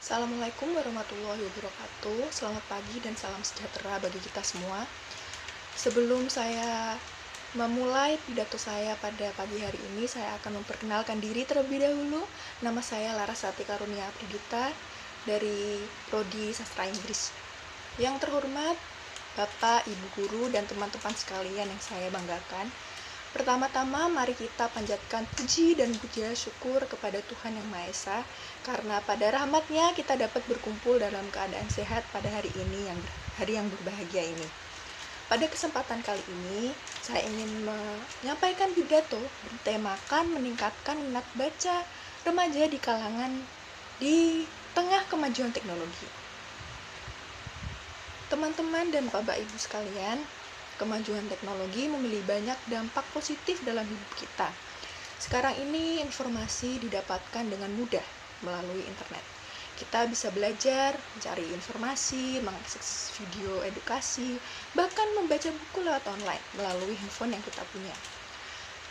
Assalamualaikum warahmatullahi wabarakatuh. Selamat pagi dan salam sejahtera bagi kita semua. Sebelum saya memulai pidato saya pada pagi hari ini, saya akan memperkenalkan diri terlebih dahulu. Nama saya Larasati Karunia Pridita dari Prodi Sastra Inggris. Yang terhormat Bapak, Ibu Guru, dan teman-teman sekalian yang saya banggakan, pertama-tama mari kita panjatkan puji dan puja syukur kepada Tuhan Yang Maha Esa, karena pada rahmat-Nya kita dapat berkumpul dalam keadaan sehat pada hari ini, hari yang berbahagia ini. Pada kesempatan kali ini, saya ingin menyampaikan pidato bertemakan meningkatkan minat baca remaja di kalangan di tengah kemajuan teknologi. Teman-teman dan Bapak Ibu sekalian, kemajuan teknologi memiliki banyak dampak positif dalam hidup kita. Sekarang ini informasi didapatkan dengan mudah melalui internet. Kita bisa belajar, mencari informasi, mengakses video edukasi, bahkan membaca buku lewat online melalui handphone yang kita punya.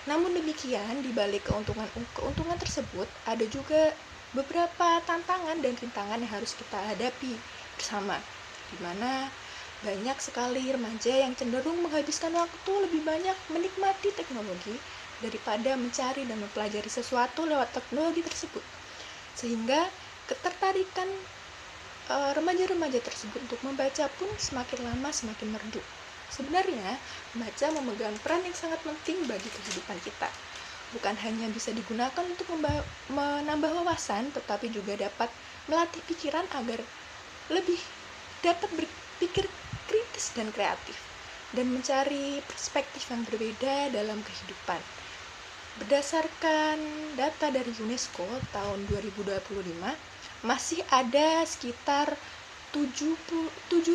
Namun demikian, di balik keuntungan tersebut, ada juga beberapa tantangan dan rintangan yang harus kita hadapi bersama, di mana banyak sekali remaja yang cenderung menghabiskan waktu lebih banyak menikmati teknologi daripada mencari dan mempelajari sesuatu lewat teknologi tersebut. Sehingga ketertarikan remaja-remaja tersebut untuk membaca pun semakin lama semakin meredup. Sebenarnya, membaca memegang peran yang sangat penting bagi kehidupan kita. Bukan hanya bisa digunakan untuk menambah wawasan, tetapi juga dapat melatih pikiran agar lebih dapat berpikir kritis dan kreatif, dan mencari perspektif yang berbeda dalam kehidupan. Berdasarkan data dari UNESCO tahun 2025, masih ada sekitar 739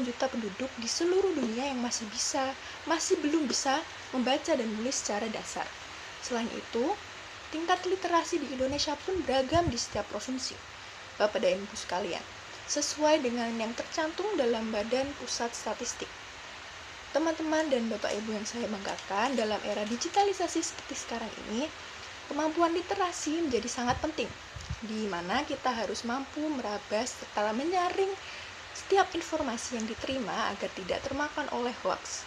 juta penduduk di seluruh dunia yang masih belum bisa membaca dan menulis secara dasar. Selain itu, tingkat literasi di Indonesia pun beragam di setiap provinsi. Bapak dan Ibu sekalian, sesuai dengan yang tercantum dalam Badan Pusat Statistik. Teman-teman dan Bapak Ibu yang saya banggakan, dalam era digitalisasi seperti sekarang ini, kemampuan literasi menjadi sangat penting, di mana kita harus mampu meraba serta menyaring setiap informasi yang diterima agar tidak termakan oleh hoaks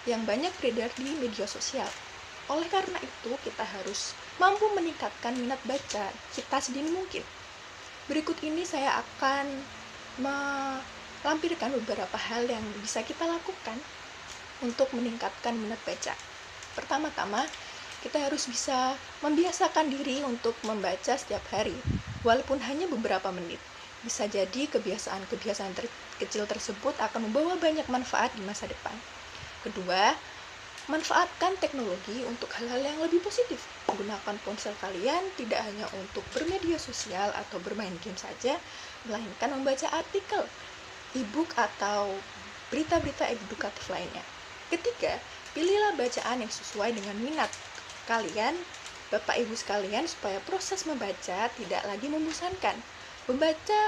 yang banyak beredar di media sosial. Oleh karena itu, kita harus mampu meningkatkan minat baca kita sedini mungkin. Berikut ini saya akan melampirkan beberapa hal yang bisa kita lakukan untuk meningkatkan minat baca. Pertama-tama, kita harus bisa membiasakan diri untuk membaca setiap hari, walaupun hanya beberapa menit. Bisa jadi kebiasaan-kebiasaan kecil tersebut akan membawa banyak manfaat di masa depan. Kedua, manfaatkan teknologi untuk hal-hal yang lebih positif. Gunakan ponsel kalian tidak hanya untuk bermedia sosial atau bermain game saja, melainkan membaca artikel, e-book, atau berita-berita edukatif lainnya. Ketiga, pilihlah bacaan yang sesuai dengan minat kalian, Bapak Ibu sekalian, supaya proses membaca tidak lagi membosankan. Membaca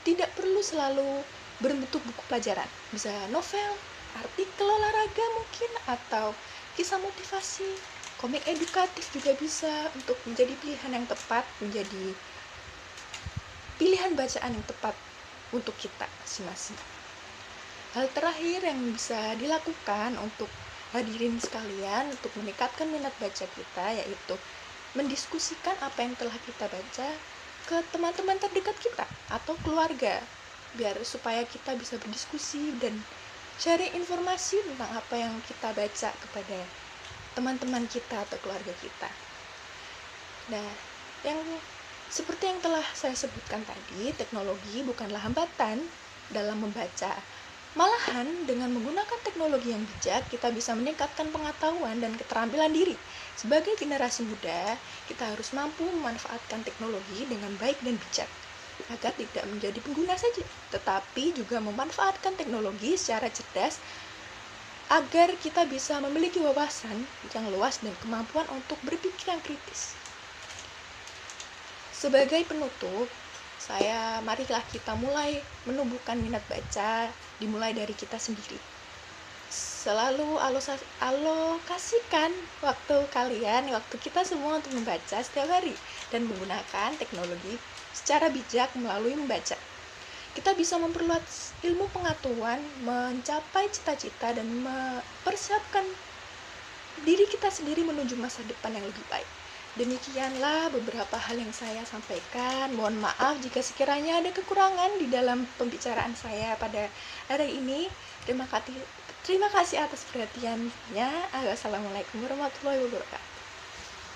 tidak perlu selalu berbentuk buku pelajaran, bisa novel, artikel olahraga mungkin, atau kisah motivasi, komik edukatif juga bisa untuk menjadi pilihan yang tepat, menjadi pilihan bacaan yang tepat untuk kita masing-masing. Hal terakhir yang bisa dilakukan untuk hadirin sekalian untuk meningkatkan minat baca kita, yaitu mendiskusikan apa yang telah kita baca ke teman-teman terdekat kita atau keluarga, biar supaya kita bisa berdiskusi dan cari informasi tentang apa yang kita baca kepada teman-teman kita atau keluarga kita. Nah, seperti yang telah saya sebutkan tadi, teknologi bukanlah hambatan dalam membaca. Malahan, dengan menggunakan teknologi yang bijak, kita bisa meningkatkan pengetahuan dan keterampilan diri. Sebagai generasi muda, kita harus mampu memanfaatkan teknologi dengan baik dan bijak, agar tidak menjadi pengguna saja, tetapi juga memanfaatkan teknologi secara cerdas, agar kita bisa memiliki wawasan yang luas dan kemampuan untuk berpikir yang kritis. Sebagai penutup, marilah kita mulai menumbuhkan minat baca, dimulai dari kita sendiri. Selalu alokasikan waktu kita semua untuk membaca setiap hari dan menggunakan teknologi secara bijak melalui membaca. Kita bisa memperluas ilmu pengetahuan, mencapai cita-cita, dan mempersiapkan diri kita sendiri menuju masa depan yang lebih baik. Demikianlah beberapa hal yang saya sampaikan. Mohon maaf jika sekiranya ada kekurangan di dalam pembicaraan saya pada hari ini. Terima kasih atas perhatiannya. Assalamualaikum warahmatullahi wabarakatuh.